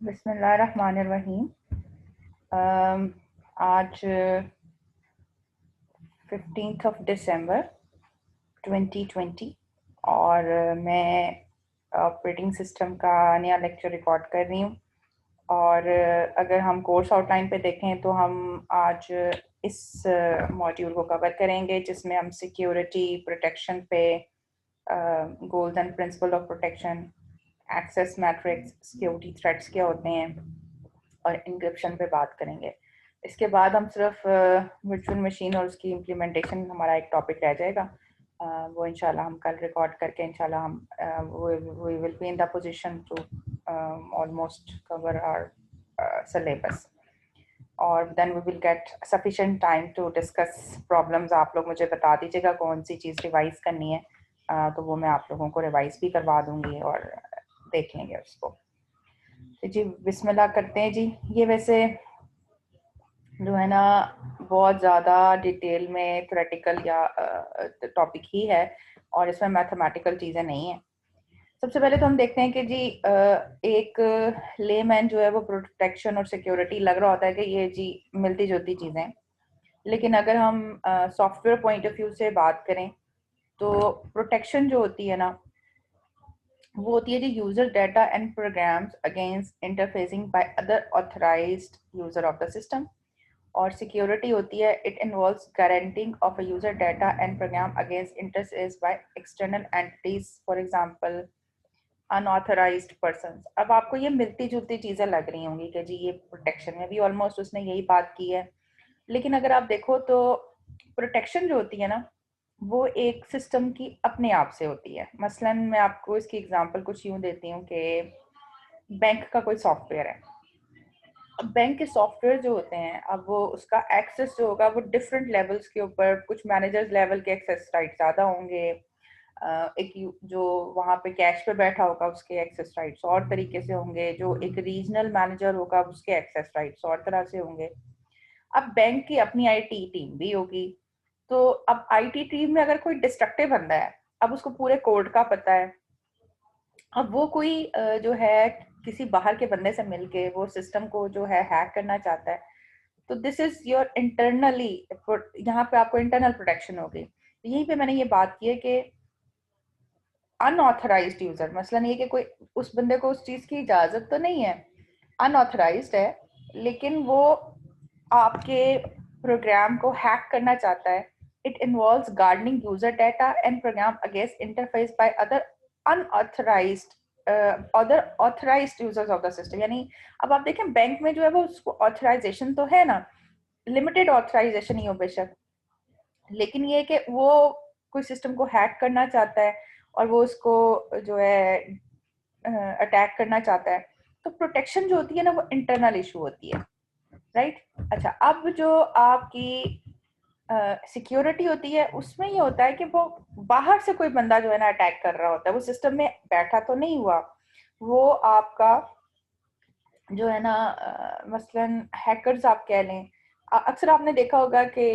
बिस्मिल्लाहिर्रहमानिर्रहीम। आज 15 दिसंबर 2020 और मैं ऑपरेटिंग सिस्टम का नया लेक्चर रिकॉर्ड कर रही हूँ। और अगर हम कोर्स आउटलाइन पे देखें तो हम आज इस मॉड्यूल को कवर करेंगे जिसमें हम सिक्योरिटी प्रोटेक्शन पे, goals and principle of protection, access matrix, security threats क्या होते हैं और इंक्रिप्शन पे बात करेंगे। इसके बाद हम सिर्फ वर्चुअल मशीन और उसकी इम्प्लीमेंटेशन हमारा एक टॉपिक रह जाएगा। वो इंशाल्लाह हम कल रिकॉर्ड करके इंशाल्लाह हम we will be in the position to almost cover our syllabus और then we will get sufficient time to discuss problems. आप लोग मुझे बता दीजिएगा कौन सी चीज़ रिवाइज करनी है, तो वो मैं आप लोगों को रिवाइज भी करवा दूंगी और देख लेंगे उसको। तो जी बिस्मिल्लाह करते हैं जी। ये वैसे जो है ना बहुत ज़्यादा डिटेल में थ्योरेटिकल या टॉपिक ही है और इसमें मैथमेटिकल चीज़ें नहीं हैं। सबसे पहले तो हम देखते हैं कि जी एक लेमैन जो है वो प्रोटेक्शन और सिक्योरिटी लग रहा होता है कि ये जी मिलती जुलती चीज़ें हैं, लेकिन अगर हम सॉफ्टवेयर पॉइंट ऑफ व्यू से बात करें तो प्रोटेक्शन जो होती है ना वो होती है जी user data and programs against interfacing by other authorized user of the system. और सिक्योरिटी होती है it involves guaranteeing of a user data and program against interface by external entities, for example unauthorized persons. अब आपको ये मिलती जुलती चीजें लग रही होंगी कि जी ये प्रोटेक्शन में भी ऑलमोस्ट उसने यही बात की है, लेकिन अगर आप देखो तो प्रोटेक्शन जो होती है ना वो एक सिस्टम की अपने आप से होती है। मसलन मैं आपको इसकी एग्जांपल कुछ यूं देती हूँ कि बैंक का कोई सॉफ्टवेयर है। अब बैंक के सॉफ्टवेयर जो होते हैं, अब वो उसका एक्सेस जो होगा वो डिफरेंट लेवल्स के ऊपर, कुछ मैनेजर्स लेवल के एक्सेस राइट ज़्यादा होंगे, एक जो वहाँ पे कैश पे बैठा होगा उसके एक्सेस राइट्स और तरीके से होंगे, जो एक रीजनल मैनेजर होगा उसके एक्सेस राइट्स और तरह से होंगे। अब बैंक की अपनी आईटी टीम भी होगी, तो अब आईटी टीम में अगर कोई डिस्ट्रक्टिव बंदा है, अब उसको पूरे कोड का पता है, अब वो कोई जो है किसी बाहर के बंदे से मिलके वो सिस्टम को जो है हैक करना चाहता है, तो दिस इज योर इंटरनली, यहाँ पे आपको इंटरनल प्रोटेक्शन होगी। यहीं पे मैंने ये बात की है कि अनऑथराइज्ड यूजर, मसलन ये कि कोई उस बंदे को उस चीज की इजाजत तो नहीं है, अनऑथराइज्ड है, लेकिन वो आपके प्रोग्राम को हैक करना चाहता है। It involves gardening user data and program against interface by other unauthorized other authorized users of the system. यानी अब आप देखें बैंक में जो है वो उसको ऑथराइजेशन तो है ना, लिमिटेड ऑथराइजेशन ही हो बेशक, लेकिन ये कि वो कोई सिस्टम को हैक करना चाहता है और वो उसको जो है अटैक करना चाहता है, तो प्रोटेक्शन जो होती है ना वो इंटरनल इशू होती है, राइट। अच्छा, अब जो आपकी सिक्योरिटी होती है उसमें ये होता है कि वो बाहर से कोई बंदा जो है ना अटैक कर रहा होता है, वो सिस्टम में बैठा तो नहीं हुआ, वो आपका जो है ना मसलन हैकर्स आप कह लें। अक्सर आपने देखा होगा कि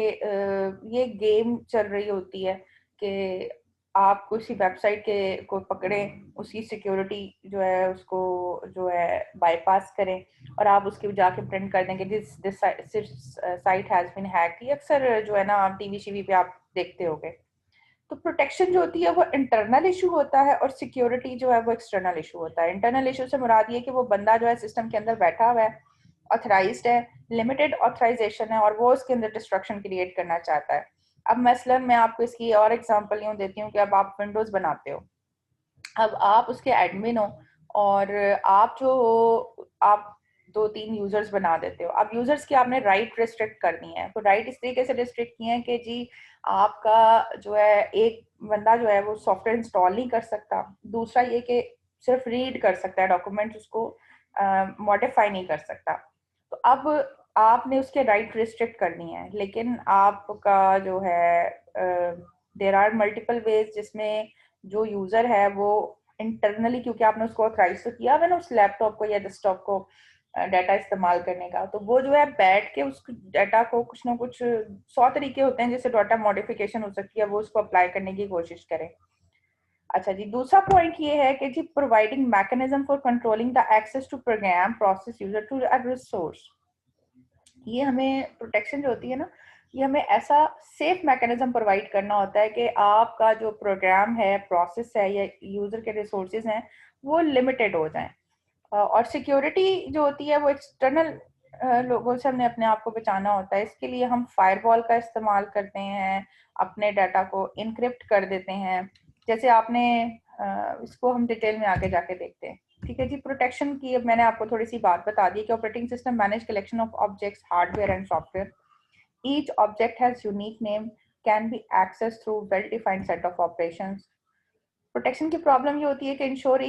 ये गेम चल रही होती है कि आप किसी वेबसाइट के को पकड़े, उसकी सिक्योरिटी जो है उसको जो है बाईपास करें और आप उसके जाके प्रिंट कर देंगे this this site has been hacked. ये अक्सर जो है ना टीवी शीवी पे आप देखते होंगे। तो प्रोटेक्शन जो होती है वो इंटरनल इशू होता है और सिक्योरिटी जो है वो एक्सटर्नल इशू होता है। इंटरनल इशू से मुराद ये कि वो बंदा जो है सिस्टम के अंदर बैठा हुआ है, ऑथराइज्ड है, लिमिटेड ऑथराइजेशन है और वो उसके अंदर डिस्ट्रक्शन क्रिएट करना चाहता है। अब मसलन मैं आपको इसकी और एग्जांपल यूं देती हूँ कि अब आप विंडोज बनाते हो, अब आप उसके एडमिन हो और आप जो हो आप 2-3 यूजर्स बना देते हो। अब यूजर्स की आपने राइट रिस्ट्रिक्ट करनी है, तो राइट इस तरीके से रिस्ट्रिक्ट किए हैं कि जी आपका जो है एक बंदा जो है वो सॉफ्टवेयर इंस्टॉल नहीं कर सकता, दूसरा ये कि सिर्फ रीड कर सकता है डॉक्यूमेंट, उसको मॉडिफाई नहीं कर सकता। तो अब आपने उसके राइट रिस्ट्रिक्ट करनी है, लेकिन आपका जो है देर आर मल्टीपल वेज जिसमें जो यूजर है वो इंटरनली, क्योंकि आपने उसको ऑथराइज तो किया हुआ ना उस लैपटॉप को या डेस्कटॉप को डाटा इस्तेमाल करने का, तो वो जो है बैठ के उस डाटा को कुछ ना कुछ 100 तरीके होते हैं जिससे डाटा मॉडिफिकेशन हो सकती है, वो उसको अप्लाई करने की कोशिश करें। अच्छा जी, दूसरा पॉइंट ये है कि जी providing mechanism for controlling the access to program process user to a resource. ये हमें प्रोटेक्शन जो होती है ना, ये हमें ऐसा सेफ मैकेनिज्म प्रोवाइड करना होता है कि आपका जो प्रोग्राम है, प्रोसेस है या यूजर के रिसोर्सेज हैं वो लिमिटेड हो जाएं। और सिक्योरिटी जो होती है वो एक्सटर्नल लोगों से हमने अपने आप को बचाना होता है। इसके लिए हम फायरवॉल का इस्तेमाल करते हैं, अपने डाटा को इनक्रिप्ट कर देते हैं। जैसे आपने इसको हम डिटेल में आगे जाके देखते हैं। ठीक है जी, प्रोटेक्शन की अब मैंने आपको थोड़ी सी बात बता दी कि operating system manage collection of objects, hardware and software. Each object has unique name, can be access through well defined set of operations. Protection की प्रॉब्लम ये होती है कि ensure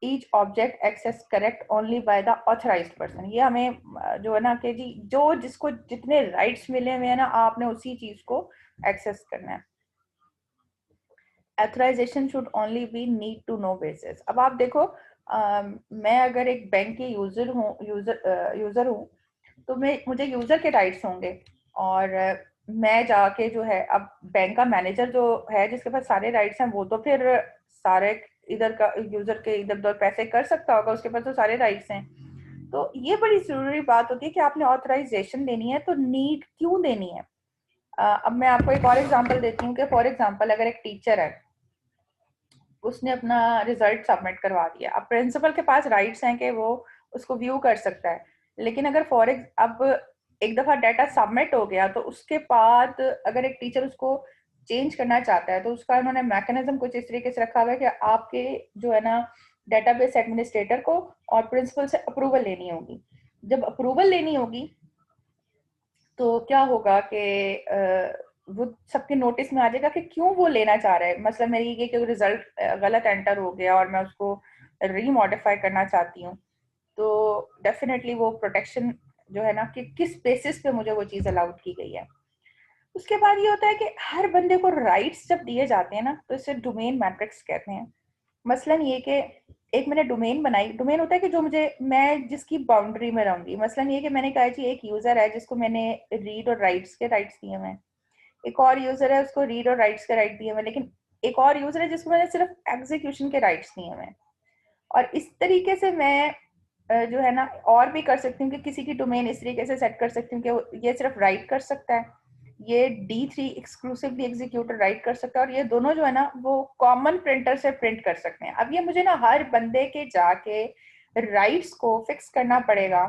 each object access correct only by the authorized person. ये हमें जो है ना कि जी जो जिसको जितने राइट्स मिले हुए हैं ना, आपने उसी चीज को एक्सेस करना है। Authorization should only be need to know basis. अब आप देखो, मैं अगर एक बैंक की यूजर हूँ तो मैं मुझे यूजर के राइट्स होंगे। और मैं जाके जो है, अब बैंक का मैनेजर जो है जिसके पास सारे राइट्स हैं, वो तो फिर सारे इधर का यूजर के इधर उधर पैसे कर सकता होगा, उसके पास तो सारे राइट्स हैं। तो ये बड़ी जरूरी बात होती है कि आपने ऑथराइजेशन देनी है तो नीड क्यों देनी है। अब मैं आपको एक और एग्जांपल देती हूँ कि फॉर एग्जांपल अगर एक टीचर है, उसने अपना रिजल्ट सबमिट करवा दिया। अब प्रिंसिपल के पास राइट्स हैं कि वो उसको व्यू कर सकता है। लेकिन अगर अब एक दफा डाटा सबमिट हो गया तो उसके बाद अगर एक टीचर उसको चेंज करना चाहता है तो उसका उन्होंने मैकेनिज्म कुछ इस तरीके से रखा हुआ है कि आपके जो है ना डेटाबेस एडमिनिस्ट्रेटर को और प्रिंसिपल से अप्रूवल लेनी होगी। जब अप्रूवल लेनी होगी तो क्या होगा कि वो सबके नोटिस में आ जाएगा कि क्यों वो लेना चाह रहा है। मतलब मेरी ये कि रिजल्ट गलत एंटर हो गया और मैं उसको रीमॉडिफाई करना चाहती हूँ, तो डेफिनेटली वो प्रोटेक्शन जो है ना कि किस बेसिस पे मुझे वो चीज अलाउड की गई है। उसके बाद ये होता है कि हर बंदे को राइट्स जब दिए जाते हैं ना तो इसे डोमेन मैट्रिक्स कहते हैं। मसलन ये कि एक मैंने डोमेन बनाई। डोमेन होता है कि जो मुझे, मैं जिसकी बाउंड्री में रहूंगी। मसलन ये कि मैंने कहा जी एक यूजर है जिसको मैंने रीड और राइट्स के राइट्स दिए हुए हैं, एक और यूजर है उसको रीड और राइट्स के राइट दिए हुए हैं, लेकिन एक और यूजर है जिसको मैंने सिर्फ एग्जीक्यूशन के राइट्स दिए हुए हैं। और इस तरीके से मैं जो है ना और भी कर सकती हूँ कि किसी की डोमेन इस तरीके से सेट कर सकती हूँ कि ये सिर्फ राइट कर सकता है, ये D3 एक्सक्लूसिवली एग्जीक्यूटर राइट कर सकता है, और ये दोनों जो है ना वो कॉमन प्रिंटर से प्रिंट कर सकते हैं। अब ये मुझे ना हर बंदे के जाके राइट्स को फिक्स करना पड़ेगा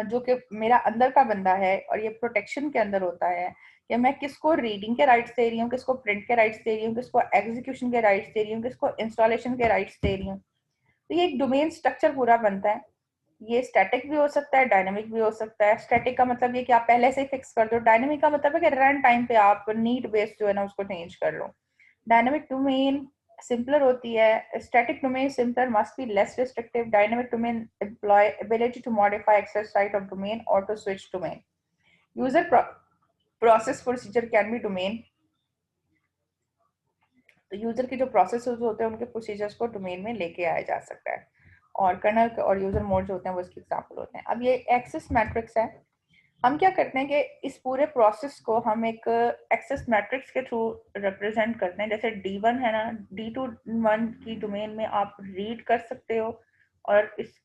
जो कि मेरा अंदर का बंदा है, और ये प्रोटेक्शन के अंदर होता है कि मैं किसको रीडिंग के राइट्स दे रही हूँ, किसको प्रिंट के राइट्स दे रही हूँ, किसको एग्जीक्यूशन के राइट्स दे रही हूँ, किसको इंस्टॉलेशन के राइट्स दे रही हूँ। तो ये एक डोमेन स्ट्रक्चर पूरा बनता है। ये स्टैटिक भी हो सकता है, डायनेमिक भी हो सकता है। स्टैटिक का मतलब ये कि आप पहले से ही फिक्स कर दो। डायनेमिक का मतलब है कि रन टाइम पे आप नीड बेस्ड जो है ना उसको चेंज कर लो। डायनेमिक डोमेन सिंपलर होती है। Static domain simpler, must be less restrictive. Dynamic domain employ ability to modify access site of domain or to switch domain. User process procedure can be domain. तो user के जो processes होते हैं उनके procedures को domain में लेके आया जा सकता है। और कर्नल और यूजर मोड जो होते हैं वो इसके एग्जांपल होते हैं। अब ये एक्सेस मैट्रिक्स है। हम क्या करते हैं कि इस पूरे प्रोसेस को हम एक एक्सेस मैट्रिक्स के थ्रू रिप्रेजेंट करते हैं। जैसे D1 है ना, D1 की डोमेन में आप रीड कर सकते हो, और इस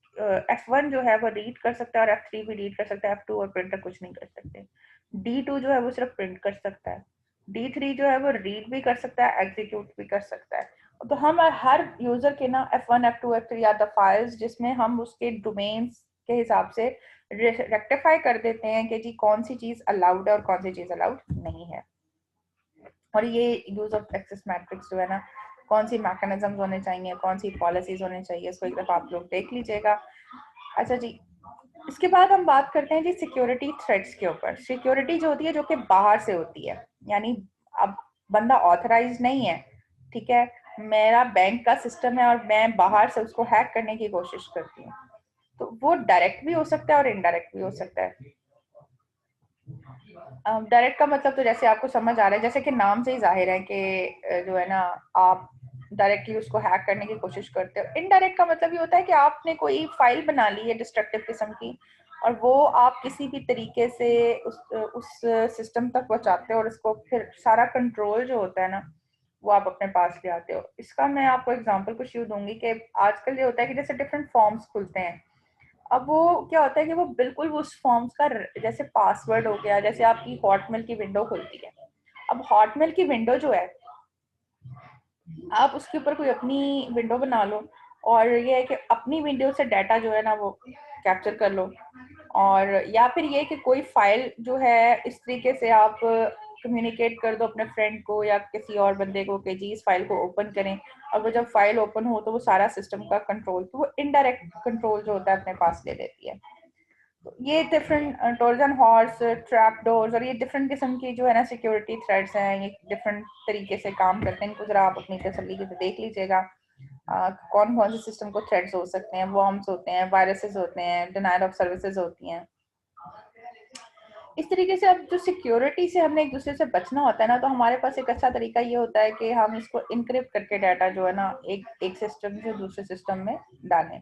F1 जो है वो रीड कर सकता है, और F3 भी रीड कर सकता है। F2 और प्रिंटर कुछ नहीं कर सकते। D2 जो है वो सिर्फ प्रिंट कर सकता है। D3 जो है वो रीड भी कर सकता है, एग्जीक्यूट भी कर सकता है। तो हम हर यूजर के ना F1 F2 F3 या द फाइल्स जिसमें हम उसके डोमेन्स के हिसाब से रेक्टिफाई कर देते हैं कि जी कौन सी चीज अलाउड है और कौन सी चीज अलाउड नहीं है। और ये यूज ऑफ एक्सेस मैट्रिक्स जो है ना, कौन सी मैकेनिज्म होने चाहिए, कौन सी पॉलिसीज होने चाहिए, इसको एक दफा आप लोग देख लीजिएगा। अच्छा जी, इसके बाद हम बात करते हैं जी सिक्योरिटी थ्रेट्स के ऊपर। सिक्योरिटी जो होती है जो कि बाहर से होती है, यानी अब बंदा ऑथराइज नहीं है, ठीक है, मेरा बैंक का सिस्टम है और मैं बाहर से उसको हैक करने की कोशिश करती हूँ, तो वो डायरेक्ट भी हो सकता है और इनडायरेक्ट भी हो सकता है। डायरेक्ट का मतलब तो जैसे आपको समझ आ रहा है, जैसे कि नाम से ही जाहिर है कि जो है ना आप डायरेक्टली उसको हैक करने की कोशिश करते हो। इनडायरेक्ट का मतलब ये होता है कि आपने कोई फाइल बना ली है डिस्ट्रक्टिव किस्म की, और वो आप किसी भी तरीके से उस सिस्टम तक पहुंचाते हो, और उसको फिर सारा कंट्रोल जो होता है ना वो आप अपने पास ले आते हो। इसका मैं आपको एग्जांपल कुछ यूँ दूंगी कि आजकल ये होता है कि जैसे डिफरेंट फॉर्म्स खुलते हैं, अब वो क्या होता है कि वो बिल्कुल वो उस फॉर्म्स का जैसे पासवर्ड हो गया, जैसे आपकी हॉटमेल की विंडो खुलती है, अब हॉटमेल की विंडो जो है आप उसके ऊपर कोई अपनी विंडो बना लो, और ये है कि अपनी विंडो से डाटा जो है ना वो कैप्चर कर लो, और या फिर ये कि कोई फाइल जो है इस तरीके से आप कम्युनिकेट कर दो अपने फ्रेंड को या किसी और बंदे को कि जी इस फाइल को ओपन करें, और वो जब फाइल ओपन हो तो वो सारा सिस्टम का कंट्रोल, तो वो इनडायरेक्ट कंट्रोल जो होता है अपने पास ले लेती है। तो ये different Trojan horse, trap doors और ये डिफरेंट किस्म की जो है ना सिक्योरिटी थ्रेड्स हैं, ये डिफरेंट तरीके से काम करते हैं। इनको जरा आप अपनी तसल्ली से देख लीजिएगा कौन कौन से सिस्टम को थ्रेड्स हो सकते हैं, वॉर्म्स होते हैं, वायरसेस होते हैं, डिनायल ऑफ सर्विसेज होती हैं। इस तरीके से अब जो सिक्योरिटी से हमने एक दूसरे से बचना होता है ना, तो हमारे पास एक अच्छा तरीका ये होता है कि हम इसको इनक्रिप्ट करके डाटा जो है ना एक सिस्टम से दूसरे सिस्टम में डालें।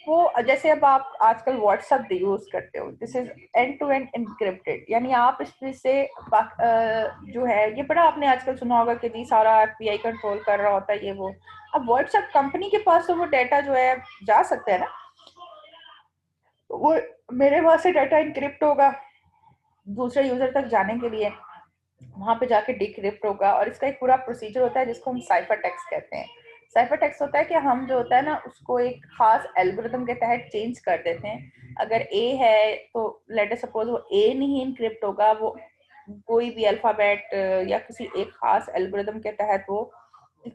वो जैसे अब आप आजकल व्हाट्सएप यूज करते हो, this is end to end encrypted, यानी आप इससे जो है ये बड़ा आपने आजकल सुना होगा कि जी सारा एफबीआई कंट्रोल कर रहा होता है ये वो। अब व्हाट्सएप कंपनी के पास तो वो डाटा जो है जा सकता है ना, वो मेरे वहां से डाटा इनक्रिप्ट होगा दूसरे यूजर तक जाने के लिए, वहां पे जाके डिक्रिप्ट होगा, और इसका एक पूरा प्रोसीजर होता है जिसको हम साइफर टेक्स्ट कहते हैं। साइफर टेक्स्ट होता है कि हम जो होता है ना उसको एक खास एल्गोरिथम के तहत चेंज कर देते हैं। अगर ए है तो लेट अस सपोज वो ए नहीं इनक्रिप्ट होगा, वो कोई भी अल्फाबेट या किसी एक खास एल्गोरिथम के तहत वो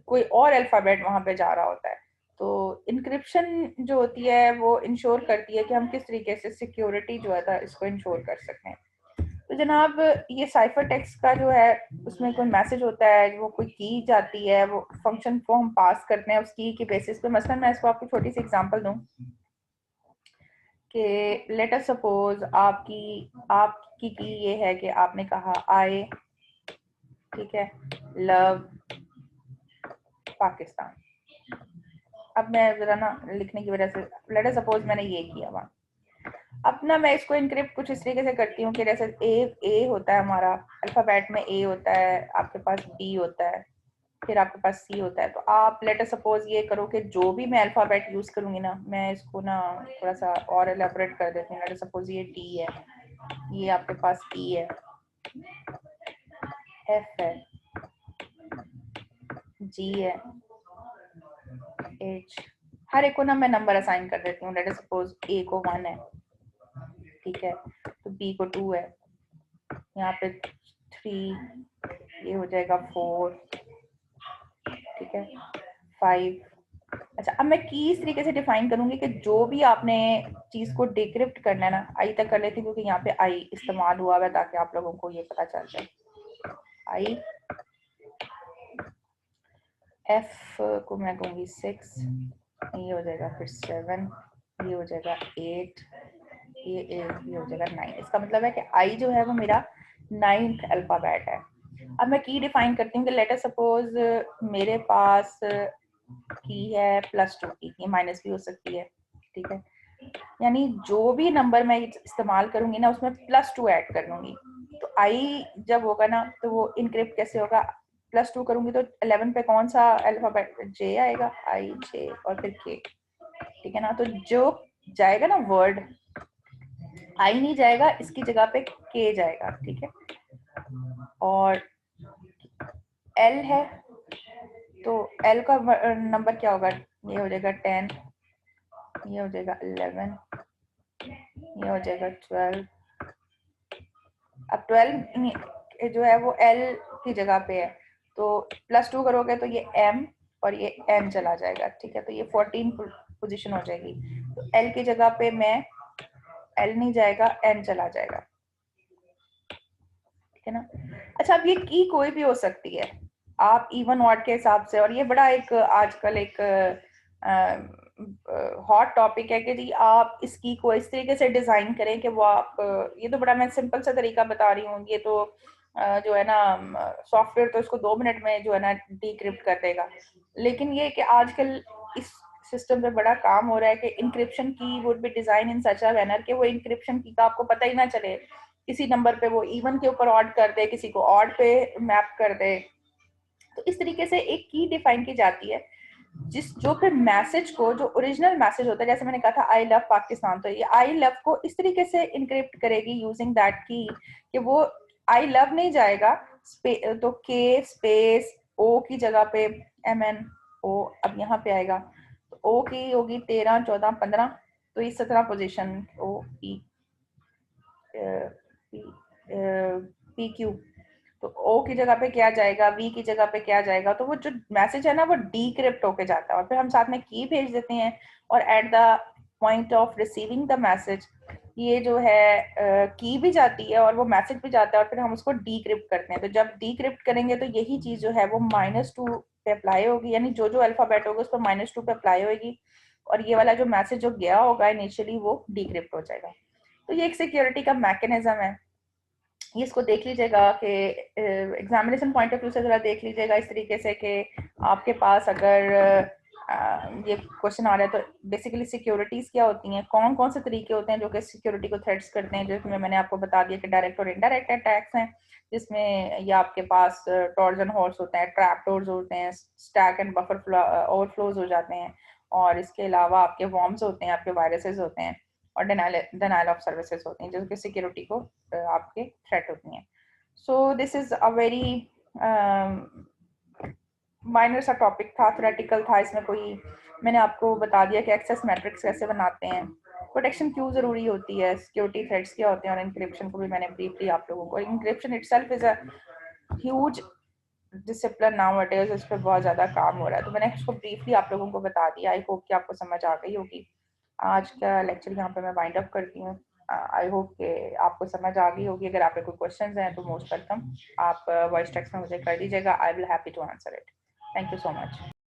कोई और अल्फाबेट वहां पे जा रहा होता है। तो इनक्रिप्शन जो होती है वो इंश्योर करती है कि हम किस तरीके से सिक्योरिटी जो है इसको इंश्योर कर सकते हैं। तो जनाब ये साइफर टेक्स्ट का जो है उसमें कोई मैसेज होता है, वो कोई की जाती है, वो फंक्शन को हम पास करते हैं उस की बेसिस पे। मसलन मैं इसको आपको छोटी सी एग्जांपल दूं कि लेट अस सपोज आपकी की ये है कि आपने कहा आई, ठीक है, लव पाकिस्तान। अब मैं जरा ना लिखने की वजह से लेट अस सपोज मैंने ये किया वहां, अब ना मैं इसको इनक्रिप्ट कुछ इस तरीके से करती हूँ कि जैसे ए होता है हमारा अल्फाबेट में, ए होता है, आपके पास बी होता है, फिर आपके पास सी होता है। तो आप लेट अस सपोज ये करो कि जो भी मैं अल्फाबेट यूज करूंगी ना, मैं इसको ना थोड़ा सा और एलेबोरेट कर देती हूँ। लेट अस सपोज ये डी है, ये आपके पास ई है, एफ है, जी है, एच, हर एक को ना मैं नंबर असाइन कर देती हूँ। लेट अस सपोज ए को 1 है, ठीक है, तो बी को 2 है, यहाँ पे 3, ये हो जाएगा 4, ठीक है, 5। अच्छा, अब मैं की इस तरीके से डिफाइन करूंगी कि जो भी आपने चीज को डिक्रिप्ट करना है ना, आई तक कर लेती हूँ क्योंकि यहाँ पे आई इस्तेमाल हुआ है ताकि आप लोगों को ये पता चल जाए। आई, एफ को मैं कहूँगी 6, ये हो जाएगा फिर 7, ये हो जाएगा 8, ये हो जाएगा 9। इसका मतलब है कि आई जो है वो मेरा 9th अल्फाबेट है। अब मैं की डिफाइन करती हूँ कि लेट अस सपोज मेरे पास की है +2 की, ये माइनस भी हो सकती है, ठीक है, यानी जो भी नंबर मैं इस्तेमाल करूंगी ना उसमें +2 ऐड कर लूंगी। तो आई जब होगा ना तो वो इनक्रिप्ट कैसे होगा, +2 करूंगी तो 11 पे कौन सा अल्फाबेट, जे आएगा, आई जे और फिर के, ठीक है ना। तो जो जाएगा ना वर्ड, आई नहीं जाएगा, इसकी जगह पे के जाएगा, ठीक है। और एल है तो एल का नंबर क्या होगा, ये हो जाएगा 10, ये हो जाएगा 11, ये हो जाएगा 12। अब 12 जो है वो एल की जगह पे है, तो +2 करोगे तो ये एम और ये एन चला जाएगा, ठीक है, तो ये 14 पोजीशन हो जाएगी। तो एल की जगह पे मैं, एल नहीं जाएगा, एन चला जाएगा, ठीक है ना। अच्छा, अब ये की कोई भी हो सकती है, आप इवन ऑड के हिसाब से, और ये बड़ा एक आजकल एक हॉट टॉपिक है कि जी आप इस की को इस तरीके से डिजाइन करें कि वो आप ये तो बड़ा मैं सिंपल सा तरीका बता रही हूँ, ये तो जो है ना सॉफ्टवेयर तो इसको 2 मिनट में जो है ना डिक्रिप्ट कर देगा, लेकिन ये कि आजकल इस सिस्टम पे बड़ा काम हो रहा है कि इंक्रिप्शन की would be design in such a manner कि वो इंक्रिप्शन की का आपको पता ही ना चले, किसी नंबर पे वो इवन के ऊपर ऑड कर दे, किसी को ऑड पे मैप कर दे। तो इस तरीके से एक की डिफाइन की जाती है जो फिर मैसेज को, जो ओरिजिनल मैसेज होता है, जैसे मैंने कहा था आई लव पाकिस्तान, तो ये आई लव को इस तरीके से इनक्रिप्ट करेगी यूजिंग दैट की कि वो आई लव नहीं जाएगा, तो के स्पेस ओ की जगह पे MN ओ अब यहाँ पे आएगा, तो ओ की होगी 13 14 15, तो इस 17 position O P P Q, तो ओ की जगह पे क्या जाएगा, वी की जगह पे क्या जाएगा, तो वो जो मैसेज है ना वो डीक्रिप्ट होके जाता है, और फिर हम साथ में की भेज देते हैं, और at the point of receiving the message ये जो है की भी जाती है और वो मैसेज भी जाता है, और फिर हम उसको डीक्रिप्ट करते हैं। तो जब डीक्रिप्ट करेंगे तो यही चीज जो है वो -2 पे अप्लाई होगी, यानी जो जो अल्फाबेट होगा उस पर -2 पे अप्लाई होगी, और ये वाला जो मैसेज जो गया होगा इनिशियली वो डीक्रिप्ट हो जाएगा। तो ये एक सिक्योरिटी का मैकेनिज्म है, ये इसको देख लीजिएगा कि एग्जामिनेशन पॉइंट ऑफ व्यू से जरा देख लीजिएगा इस तरीके से कि आपके पास अगर ये क्वेश्चन आ रहा है तो बेसिकली सिक्योरिटीज क्या होती हैं, कौन कौन से तरीके होते हैं जो कि सिक्योरिटी को थ्रेट्स करते हैं, जिसमें मैंने आपको बता दिया कि डायरेक्ट और इनडायरेक्ट अटैक्स हैं, जिसमें ये आपके पास ट्रोजन हॉर्स होते हैं, ट्रैप डोर्स होते हैं, स्टैक एंड बफर ओवरफ्लोज हो जाते हैं, और इसके अलावा आपके वॉर्म्स होते हैं, आपके वायरसेस होते हैं, और डिनाइल ऑफ सर्विसेज होती हैं जो कि सिक्योरिटी को आपके थ्रेट होती हैं। So this is a very minor सा टॉपिक था, थ्योरेटिकल था, इसमें कोई, मैंने आपको बता दिया कि एक्सेस मैट्रिक्स कैसे बनाते हैं, प्रोटेक्शन क्यों जरूरी होती है, सिक्योरिटी थ्रेट्स क्या होते हैं, और इंक्रिप्शन को भी मैंने ब्रीफली आप लोगों को, encryption itself is a huge discipline nowadays, इस पर बहुत ज़्यादा काम हो रहा है, तो मैंने इसको ब्रीफली आप लोगों को बता दिया। आई होप कि आपको समझ आ गई होगी। आज का लेक्चर यहाँ पे मैं वाइंड अप करती हूँ। आई होप कि आपको समझ आ गई होगी। अगर आपके कोई क्वेश्चंस हैं तो मोस्ट वेलकम, आप वॉइस टेक्स्ट में मुझे कर दीजिएगा, I will happy to answer it. Thank you so much.